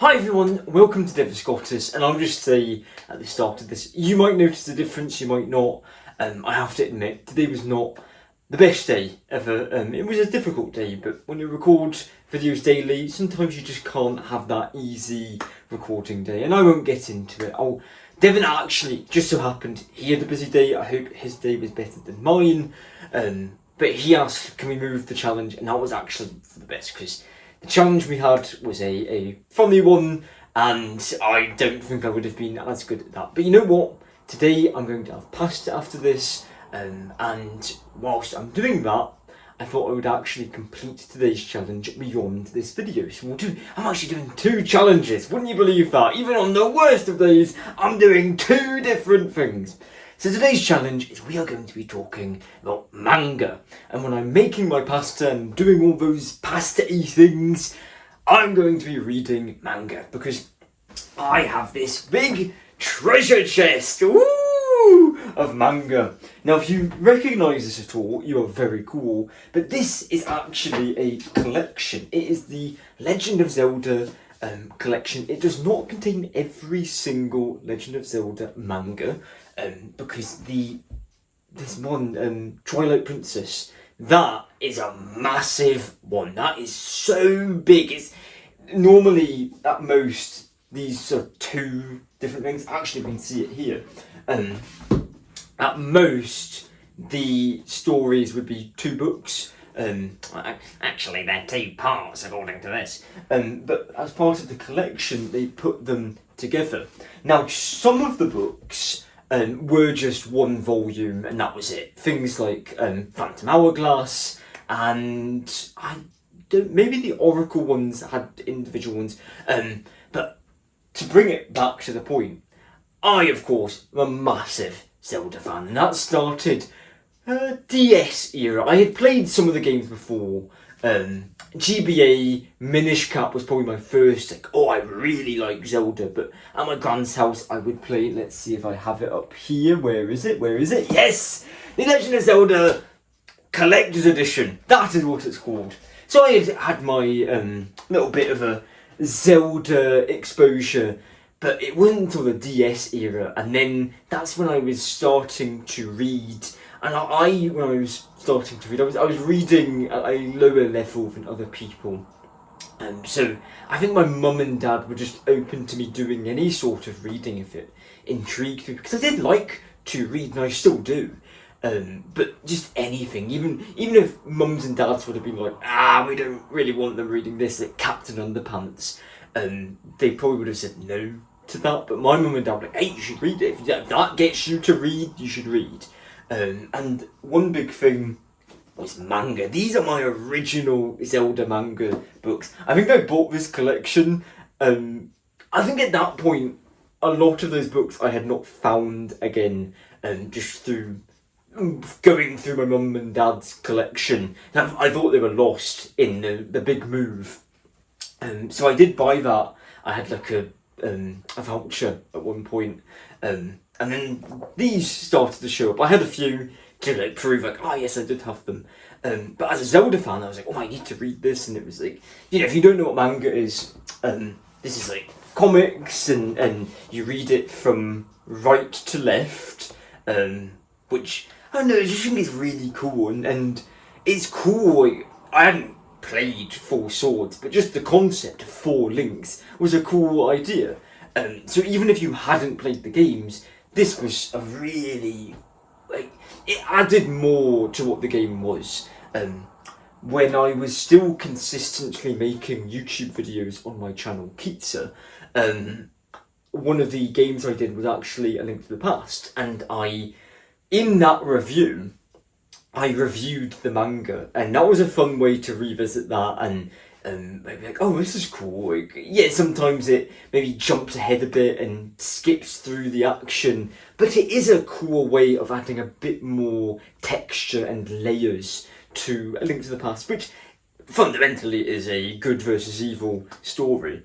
Hi everyone, welcome to Devis Scottus, and I'll just say at the start of this, you might notice the difference, you might not. I have to admit, today was not the best day ever. It was a difficult day, but when you record videos daily, sometimes you just can't have that easy recording day, and I won't get into it. Devin actually just so happened he had a busy day. I hope his day was better than mine. But he asked, can we move the challenge? And that was actually for the best, because the challenge we had was a funny one, and I don't think I would have been as good at that. But you know what? Today I'm going to have pasta after this, and whilst I'm doing that, I thought I would actually complete today's challenge beyond this video. So I'm actually doing 2 challenges. Wouldn't you believe that? Even on the worst of days, I'm doing 2 different things. So today's challenge is we are going to be talking about manga. And when I'm making my pasta and doing all those pasta-y things, I'm going to be reading manga because I have this big treasure chest of manga. Now, if you recognise this at all, you are very cool. But this is actually a collection. It is the Legend of Zelda collection. It does not contain every single Legend of Zelda manga, because this one, Twilight Princess, that is a massive one. That is so big. It's normally at most these are 2 different things. Actually, you can see it here. At most, the stories would be 2 books. Actually, they're 2 parts according to this. But as part of the collection, they put them together. Now, some of the books were just 1 volume, and that was it. Things like Phantom Hourglass, and maybe the Oracle ones had individual ones. But to bring it back to the point, I, of course, am a massive Zelda fan, and that started DS era. I had played some of the games before. GBA Minish Cap was probably my first, I really like Zelda, but at my grand's house I would play, let's see if I have it up here, where is it, yes! The Legend of Zelda Collector's Edition, that is what it's called. So I had my little bit of a Zelda exposure, but it wasn't until the DS era, and then that's when I was starting to read. And when I was starting to read, I was reading at a lower level than other people. So I think my mum and dad were just open to me doing any sort of reading if it intrigued me, because I did like to read, and I still do. But just anything, even if mums and dads would have been like, we don't really want them reading this, like Captain Underpants, they probably would have said no to that. But my mum and dad were like, hey, you should read it. If that gets you to read, you should read. And one big thing was manga. These are my original Zelda manga books. I think I bought this collection. I think at that point, a lot of those books I had not found again, just through going through my mum and dad's collection. I thought they were lost in the big move. So I did buy that. I had like a voucher at one point. And then these started to show up. I had a few to prove yes, I did have them. But as a Zelda fan, I was like, I need to read this. And it was like, if you don't know what manga is, this is like comics, and you read it from right to left, which I don't know, I just think it's really cool. And it's cool. I hadn't played 4 Swords, but just the concept of 4 links was a cool idea. So even if you hadn't played the games, this was a really, it added more to what the game was. When I was still consistently making YouTube videos on my channel, Pizza, one of the games I did was actually A Link to the Past, and in that review, I reviewed the manga, and that was a fun way to revisit that, and maybe this is cool. Sometimes it maybe jumps ahead a bit and skips through the action, but it is a cool way of adding a bit more texture and layers to A Link to the Past, which fundamentally is a good versus evil story.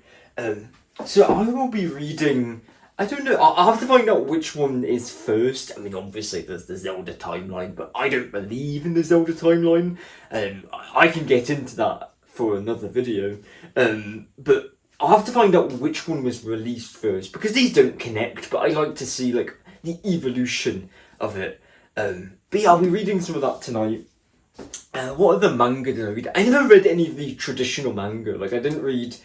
So I will be reading, I don't know, I'll have to find out which one is first. I mean, obviously there's the Zelda timeline, but I don't believe in the Zelda timeline. I can get into that for another video. But I'll have to find out which one was released first, because these don't connect, but I like to see like the evolution of it. But yeah, I'll be reading some of that tonight. What other manga did I read? I never read any of the traditional manga. Like, I didn't read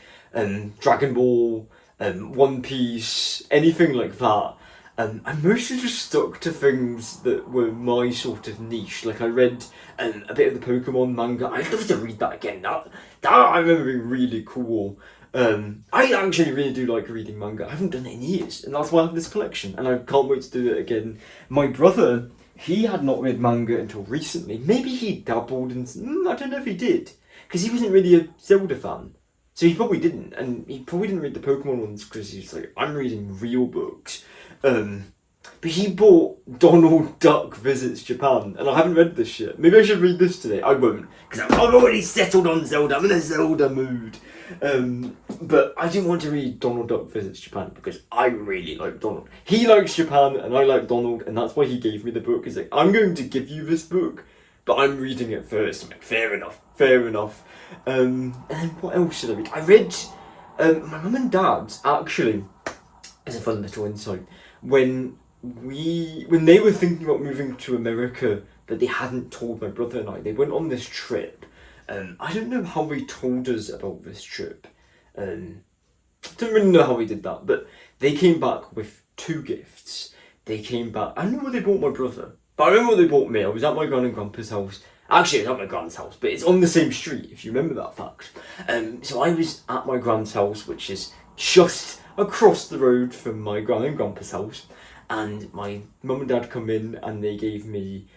Dragon Ball, One Piece, anything like that. I mostly just stuck to things that were my sort of niche. Like, I read a bit of the Pokemon manga. I'd love to read that again. That I remember being really cool. I actually really do like reading manga. I haven't done it in years, and that's why I have this collection, and I can't wait to do it again. My brother, he had not read manga until recently. Maybe he dabbled in... I don't know if he did, because he wasn't really a Zelda fan. So he probably didn't, and he probably didn't read the Pokemon ones because he's like, I'm reading real books. But he bought Donald Duck Visits Japan, and I haven't read this yet. Maybe I should read this today. I won't, because I've already settled on Zelda. I'm in a Zelda mood. But I didn't want to read Donald Duck Visits Japan because I really like Donald. He likes Japan, and I like Donald, and that's why he gave me the book. He's like, I'm going to give you this book, but I'm reading it first. I'm like, fair enough. And then what else did I read? I read my mum and dad, actually, as a fun little insight, when they were thinking about moving to America, but they hadn't told my brother and I, they went on this trip. I don't know how they told us about this trip. Don't really know how we did that, but they came back with 2 gifts. They came back, I don't know what they bought my brother, but I remember what they bought me. I was at my gran and grandpa's house. Actually, it was at my grand's house, but it's on the same street, if you remember that fact. So I was at my grand's house, which is just across the road from my gran and grandpa's house, and my mum and dad come in and they gave me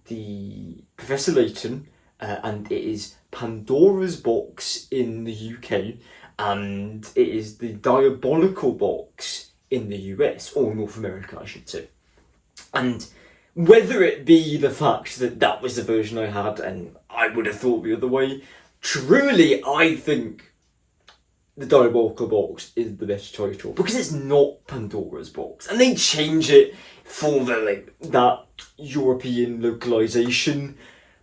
the Professor Layton, and it is Pandora's box in the UK, and it is the Diabolical box in the US, or North America, I should say. And whether it be the fact that that was the version I had and I would have thought the other way, truly I think the Diabolical box is the best title, because it's not Pandora's box, and they change it for the that European localization,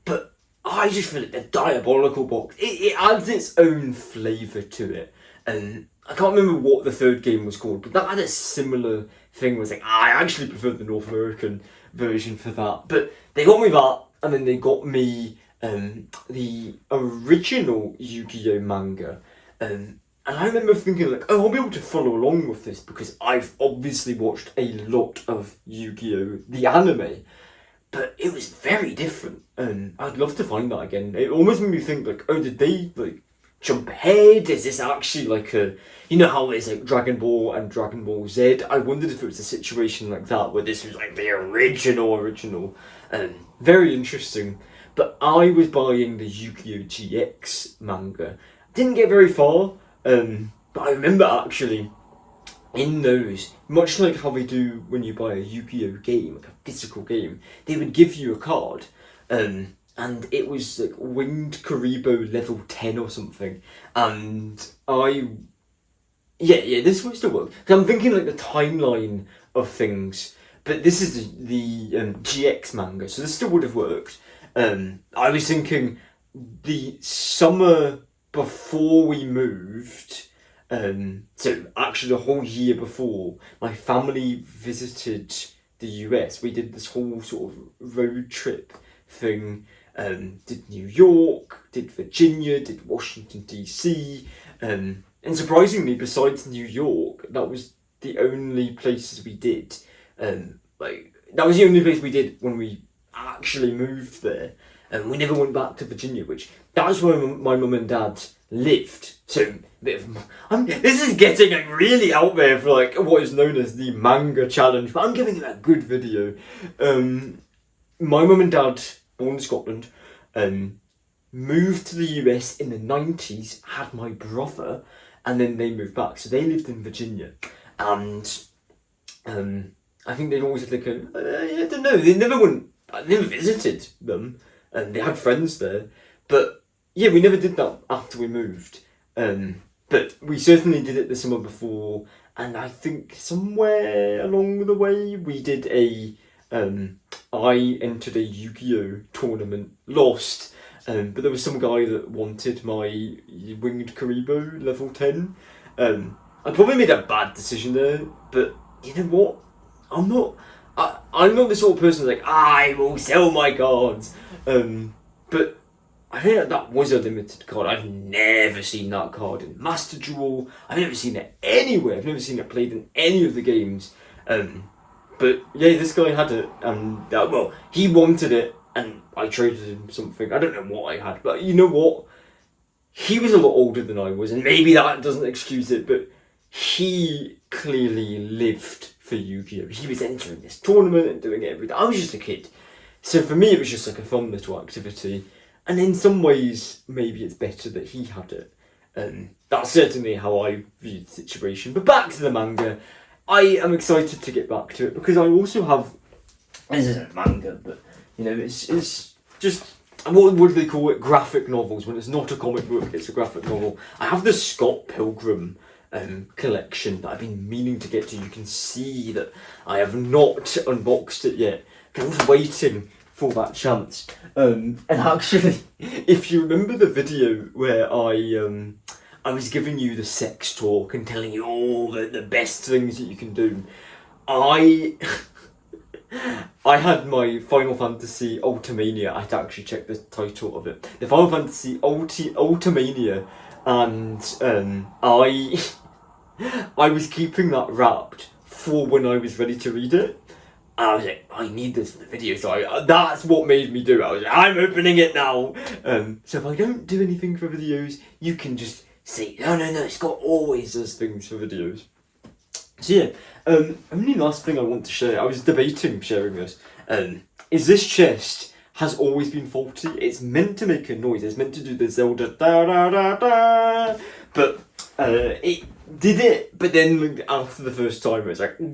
but I just feel like the Diabolical box, it adds its own flavour to it. And I can't remember what the 3rd game was called, but that had a similar thing. Was like, I actually prefer the North American version for that. But they got me that, and then they got me the original Yu-Gi-Oh manga. And I remember thinking like, oh, I'll be able to follow along with this because I've obviously watched a lot of Yu-Gi-Oh, the anime. But it was very different, and I'd love to find that again. It almost made me think like, oh, did they jump ahead? Is this actually like a, you know how there's like Dragon Ball and Dragon Ball Z? I wondered if it was a situation like that where this was like the original. Very interesting. But I was buying the Yu-Gi-Oh GX manga. Didn't get very far, but I remember actually in those, much like how they do when you buy a Yu-Gi-Oh game, like a physical game, they would give you a card, and it was like Winged Karibo level 10 or something, and this would still work. Cause I'm thinking like the timeline of things, but this is the GX manga, so this still would have worked. I was thinking the summer before we moved, so actually the whole year before, my family visited the US. We did this whole sort of road trip thing. Did New York, did Virginia, did Washington DC, and surprisingly, besides New York, that was the only places we did. That was the only place we did when we actually moved there. And we never went back to Virginia, which that's where my mum and dad lived. So this is getting like really out there for like what is known as the manga challenge, but I'm giving it a good video. My mum and dad, born in Scotland, moved to the US in the 90s, had my brother, and then they moved back. So they lived in Virginia, and I think they'd always had like I don't know, I never visited them, and they had friends there, but yeah, we never did that after we moved. But we certainly did it the summer before, and I think somewhere along the way we did I entered a Yu-Gi-Oh tournament, lost, But there was some guy that wanted my winged Karibo level 10. I probably made a bad decision there, but you know what? I'm not. I'm not the sort of person that's like, I will sell my cards. But I think that was a limited card. I've never seen that card in Master Duel. I've never seen it anywhere. I've never seen it played in any of the games. But yeah, this guy had it, and well, he wanted it, and I traded him something. I don't know what I had, but you know what? He was a lot older than I was, and maybe that doesn't excuse it, but he clearly lived for Yu-Gi-Oh! He was entering this tournament and doing everything. I was just a kid. So for me, it was just like a fun little activity. And in some ways, maybe it's better that he had it. That's certainly how I viewed the situation. But back to the manga. I am excited to get back to it because I also have. This isn't manga, but you know, it's just what do they call it? Graphic novels. When it's not a comic book, it's a graphic novel. I have the Scott Pilgrim collection that I've been meaning to get to. You can see that I have not unboxed it yet. I was waiting for that chance. And actually, if you remember the video where I was giving you the sex talk and telling you all the best things that you can do, I I had my Final Fantasy Ultimania. I had to actually check the title of it. The Final Fantasy Ultimania, and I was keeping that wrapped for when I was ready to read it. And I was like, I need this for the video, so that's what made me do it. I was like, I'm opening it now. So if I don't do anything for videos, you can just say, no, Scott always does things for videos. So yeah, only last thing I want to share, I was debating sharing this, is this chest has always been faulty. It's meant to make a noise, it's meant to do the Zelda da da da da, but it did it, but then after the first time it was like, so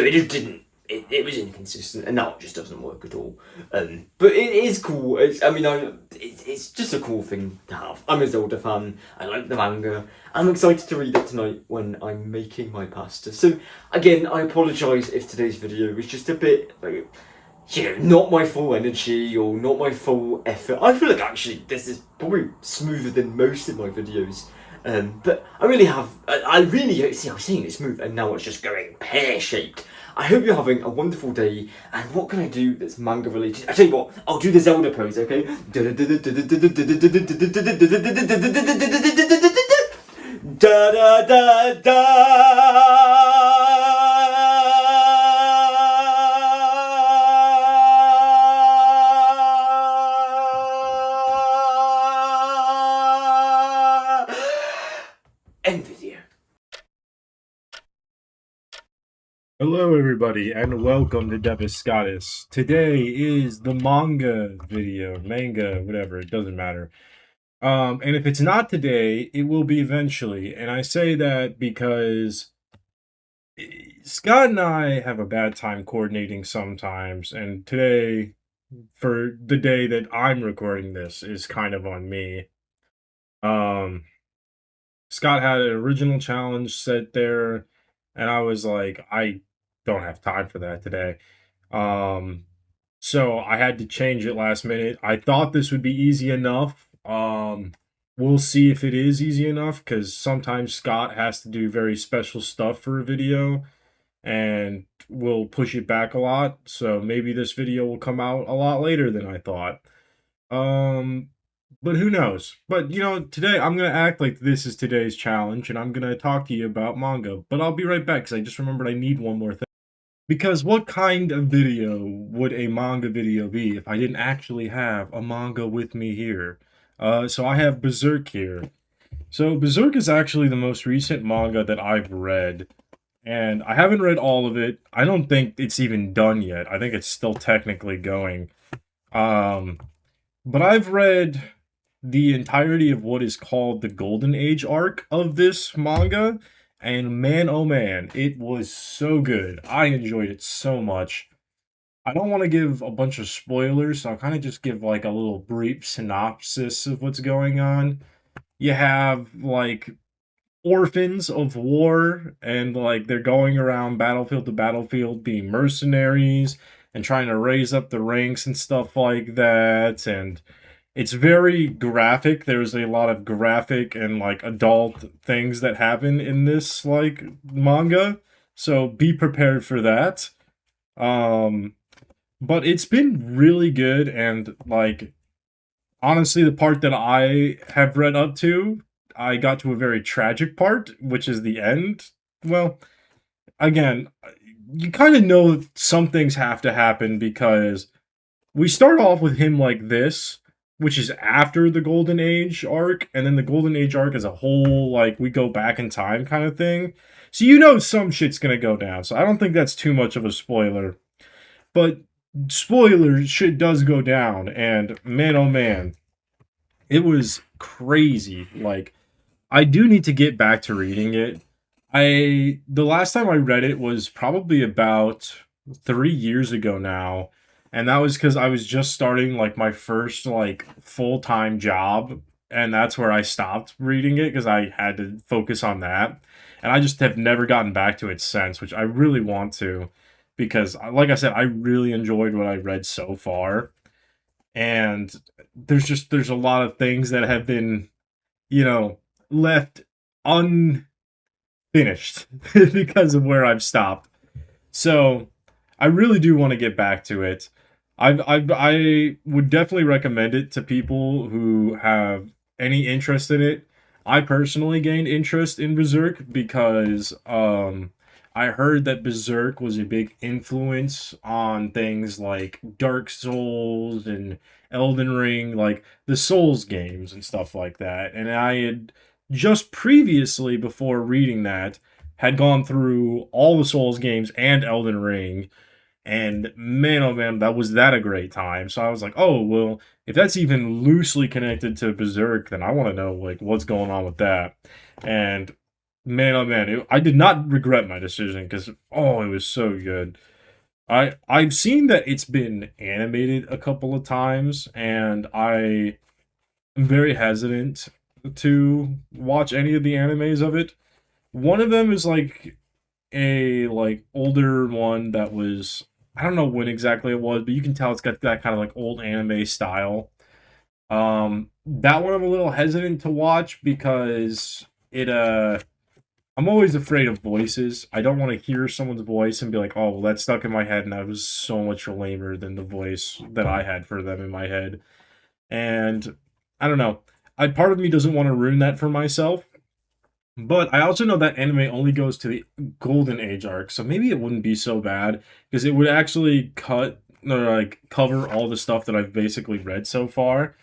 it just didn't, it was inconsistent, and now it just doesn't work at all. But it is cool. It's just a cool thing to have. I'm a Zelda fan. I like the manga. I'm excited to read it tonight when I'm making my pasta. So again, I apologise if today's video was just a bit like, you know, not my full energy or not my full effort. I feel like actually this is probably smoother than most of my videos. But I really have, I really, see, I was saying it's smooth and now it's just going pear-shaped. I hope you're having a wonderful day, and what can I do that's manga related? I tell you what, I'll do the Zelda pose, okay? Da da da da. End video. Hello, everybody, and welcome to Devastatus. Today is the manga video, manga, whatever, it doesn't matter. And if it's not today, it will be eventually. And I say that because Scott and I have a bad time coordinating sometimes, and today, for the day that I'm recording this, is kind of on me. Scott had an original challenge set there, and I was like, I don't have time for that today. So I had to change it last minute. I thought this would be easy enough. We'll see if it is easy enough, because sometimes Scott has to do very special stuff for a video, and we'll push it back a lot. So maybe this video will come out a lot later than I thought. But who knows? But, you know, today I'm going to act like this is today's challenge, and I'm going to talk to you about manga. But I'll be right back, because I just remembered I need one more thing. Because what kind of video would a manga video be if I didn't actually have a manga with me here? So I have Berserk here. So Berserk is actually the most recent manga that I've read. And I haven't read all of it. I don't think it's even done yet. I think it's still technically going. But I've read the entirety of what is called the Golden Age arc of this manga, and man, oh man, it was so good. I enjoyed it so much. I don't want to give a bunch of spoilers, so I'll kind of just give like a little brief synopsis of what's going on. You have like orphans of war, and like they're going around battlefield to battlefield being mercenaries, and trying to raise up the ranks and stuff like that. And it's very graphic. There's a lot of graphic and like adult things that happen in this like manga. So be prepared for that. Um but it's been really good, and like honestly the part that I have read up to, I got to a very tragic part, which is the end. Well, again, you kind of know some things have to happen because we start off with him like this, which is after the Golden Age arc, and then the Golden Age arc as a whole, like we go back in time kind of thing. So you know some shit's gonna go down. So I don't think that's too much of a spoiler. But spoiler, shit does go down, and man oh man, it was crazy. Like I do need to get back to reading it. The last time I read it was probably about 3 years ago now, and that was because I was just starting like my first like full-time job, and that's where I stopped reading it because I had to focus on that, and I just have never gotten back to it since, which I really want to, because like I said, I really enjoyed what I read so far, and there's a lot of things that have been, you know, left un finished because of where I've stopped. So I really do want to get back to it. I would definitely recommend it to people who have any interest in it. I personally gained interest in Berserk because I heard that Berserk was a big influence on things like Dark Souls and Elden Ring, like the Souls games and stuff like that. And I had just previously, before reading that, had gone through all the Souls games and Elden Ring, and man, oh man, that a great time. So I was like, oh well, if that's even loosely connected to Berserk, then I want to know like what's going on with that. And man, oh man, I did not regret my decision because oh, it was so good. I've seen that it's been animated a couple of times, and I am very hesitant to watch any of the animes of it. One of them is like a like older one that was, I don't know when exactly it was, but you can tell it's got that kind of like old anime style. That one I'm a little hesitant to watch because I'm always afraid of voices. I don't want to hear someone's voice and be like, "Oh, well, that stuck in my head and that was so much lamer than the voice that I had for them in my head." And I don't know. I part of me doesn't want to ruin that for myself, but I also know that anime only goes to the Golden Age arc, so maybe it wouldn't be so bad because it would actually cut or like cover all the stuff that I've basically read so far.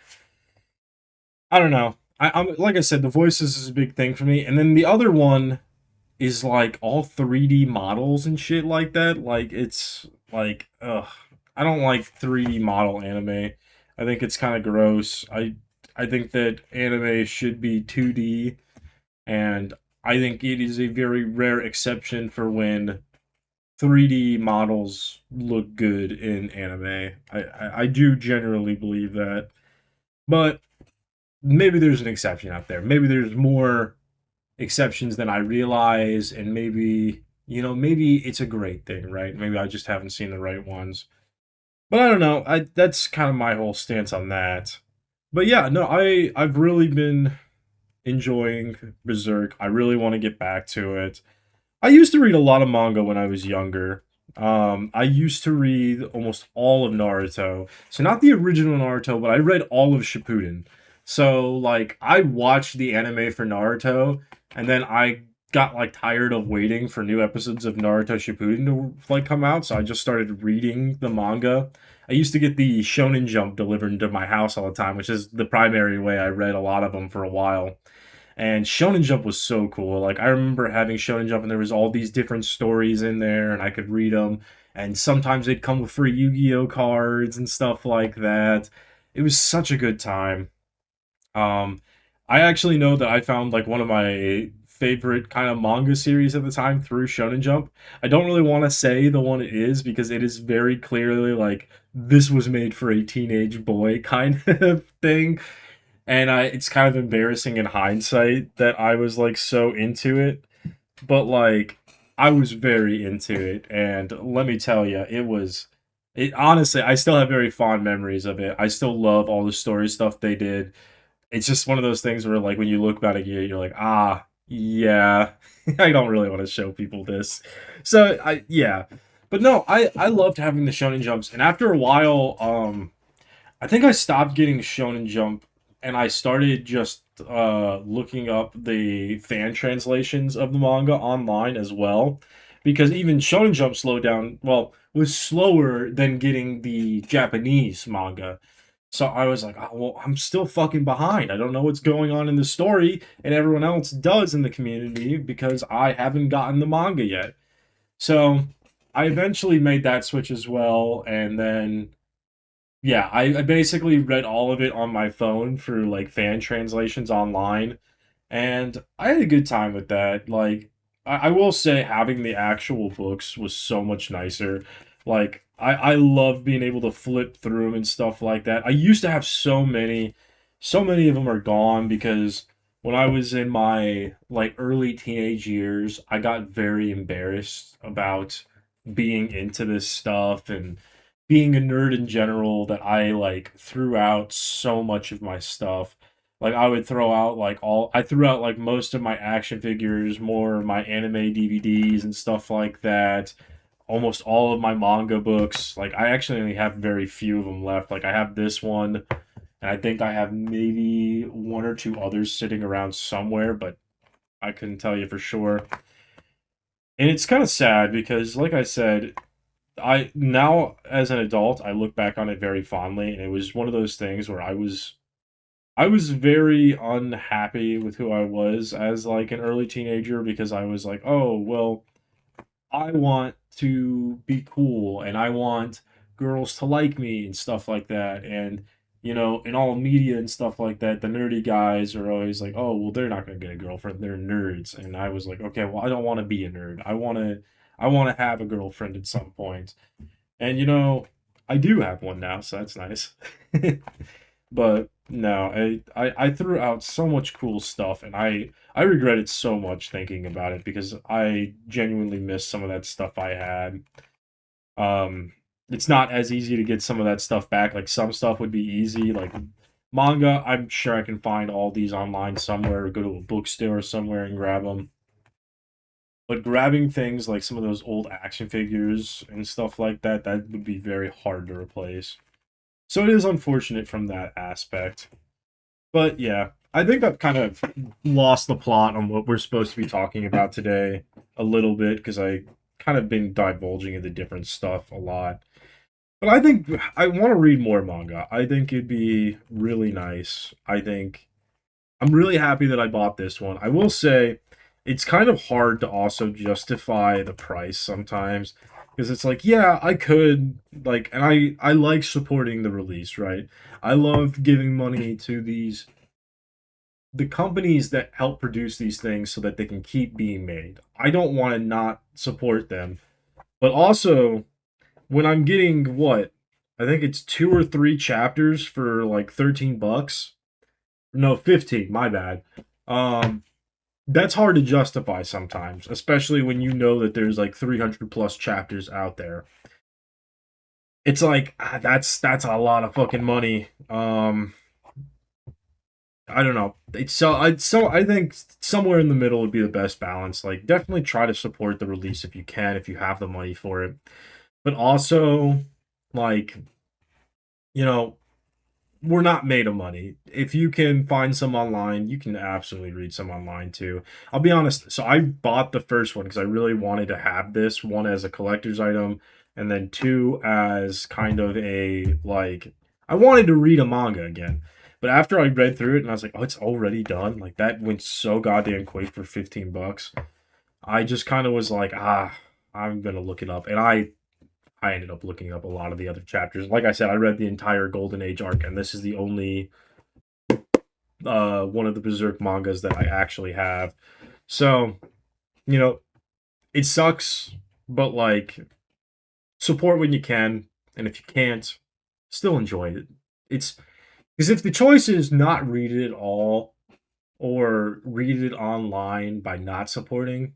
I don't know. I'm like I said, the voices is a big thing for me, and then the other one is like all 3D models and shit like that. Like it's like ugh, I don't like 3D model anime. I think it's kind of gross. I think that anime should be 2D, and I think it is a very rare exception for when 3D models look good in anime. I do generally believe that, but maybe there's an exception out there. Maybe there's more exceptions than I realize, and maybe maybe it's a great thing, right? Maybe I just haven't seen the right ones. But I don't know. I That's kind of my whole stance on that. But yeah, no, I've really been enjoying Berserk. I really want to get back to it. I used to read a lot of manga when I was younger. I used to read almost all of Naruto. So not the original Naruto, but I read all of Shippuden. So like I watched the anime for Naruto, and then I got like tired of waiting for new episodes of Naruto Shippuden to like come out, so I just started reading the manga. I used to get the Shonen Jump delivered to my house all the time, which is the primary way I read a lot of them for a while. And Shonen Jump was so cool. Like I remember having Shonen Jump, and there was all these different stories in there, and I could read them. And sometimes they'd come with free Yu-Gi-Oh cards and stuff like that. It was such a good time. Um, I actually know that I found like one of my favorite kind of manga series at the time through Shonen Jump. I don't really want to say the one it is because it is very clearly like this was made for a teenage boy kind of thing, and it's kind of embarrassing in hindsight that I was like so into it, but like I was very into it, and let me tell you, it was. It honestly, I still have very fond memories of it. I still love all the story stuff they did. It's just one of those things where, like, when you look back at it, you're like, ah, yeah, I don't really want to show people this. So yeah, but no, I loved having the Shonen Jumps, and after a while, I think I stopped getting Shonen Jump, and I started just looking up the fan translations of the manga online as well, because even Shonen Jump slowed down. Well, was slower than getting the Japanese manga. So I was like, oh, well, I'm still fucking behind. I don't know what's going on in the story, and everyone else does in the community because I haven't gotten the manga yet. So I eventually made that switch as well, and then yeah, I basically read all of it on my phone for like fan translations online, and I had a good time with that. Like, I will say, having the actual books was so much nicer. Like, I love being able to flip through them and stuff like that. I used to have so many of them are gone because when I was in my like early teenage years, I got very embarrassed about being into this stuff and being a nerd in general, that I like threw out so much of my stuff. Like, I would throw out like all I threw out like most of my action figures, more of my anime DVDs and stuff like that. Almost all of my manga books. Like, I actually only have very few of them left. Like, I have this one, and I think I have maybe one or two others sitting around somewhere, but I couldn't tell you for sure. And it's kind of sad because, like I said, I now as an adult, I look back on it very fondly, and it was one of those things where I was very unhappy with who I was as like an early teenager, because I was like, oh, well, I want to be cool and I want girls to like me and stuff like that. And, in all media and stuff like that, the nerdy guys are always like, oh, well, they're not going to get a girlfriend. They're nerds. And I was like, okay, well, I don't want to be a nerd. I want to have a girlfriend at some point. And, I do have one now, so that's nice. But no, I threw out so much cool stuff, and I regret it so much thinking about it, because I genuinely miss some of that stuff I had. Um, it's not as easy to get some of that stuff back. Like, some stuff would be easy, like manga. I'm sure I can find all these online somewhere, or go to a bookstore somewhere and grab them. But grabbing things like some of those old action figures and stuff like that, that would be very hard to replace. So it is unfortunate from that aspect. But yeah, I think I've kind of lost the plot on what we're supposed to be talking about today a little bit, because I kind of been divulging into different stuff a lot. But I think I want to read more manga. I think it'd be really nice. I'm really happy that I bought this one. I will say it's kind of hard to also justify the price sometimes, because it's like, yeah, I could like, and I like supporting the release, right? I love giving money to the companies that help produce these things so that they can keep being made. I don't want to not support them. But also, when I'm getting what? I think it's two or three chapters for like 13 bucks. No, 15, my bad. Um that's hard to justify sometimes, especially when you know that there's like 300 plus chapters out there. It's like, that's a lot of fucking money. I don't know. I think somewhere in the middle would be the best balance. Like, definitely try to support the release if you can, if you have the money for it. But also, like, you know, we're not made of money. If you can find some online, you can absolutely read some online too. I'll be honest. So I bought the first one because I really wanted to have this one as a collector's item, and then two as kind of a like, I wanted to read a manga again. But after I read through it and I was like, oh, it's already done. Like, that went so goddamn quick for 15 bucks. I just kind of was like, I'm gonna look it up, and I ended up looking up a lot of the other chapters. Like I said, I read the entire Golden Age arc, and this is the only one of the Berserk mangas that I actually have. So, you know, it sucks, but like, support when you can, and if you can't, still enjoy it. It's because if the choice is not read it at all or read it online by not supporting,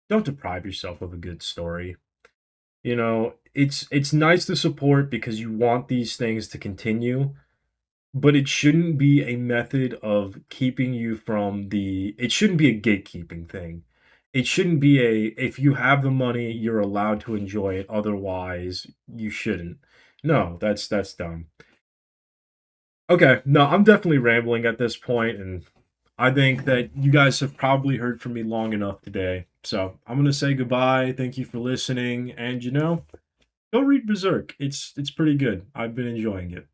don't deprive yourself of a good story. You know, it's nice to support because you want these things to continue, but it shouldn't be a method of keeping you from the it shouldn't be a gatekeeping thing. It shouldn't be a if you have the money, you're allowed to enjoy it, otherwise you shouldn't. No, that's dumb. Okay, no, I'm definitely rambling at this point, and I think that you guys have probably heard from me long enough today. So I'm gonna say goodbye. Thank you for listening, and go read Berserk. It's pretty good. I've been enjoying it.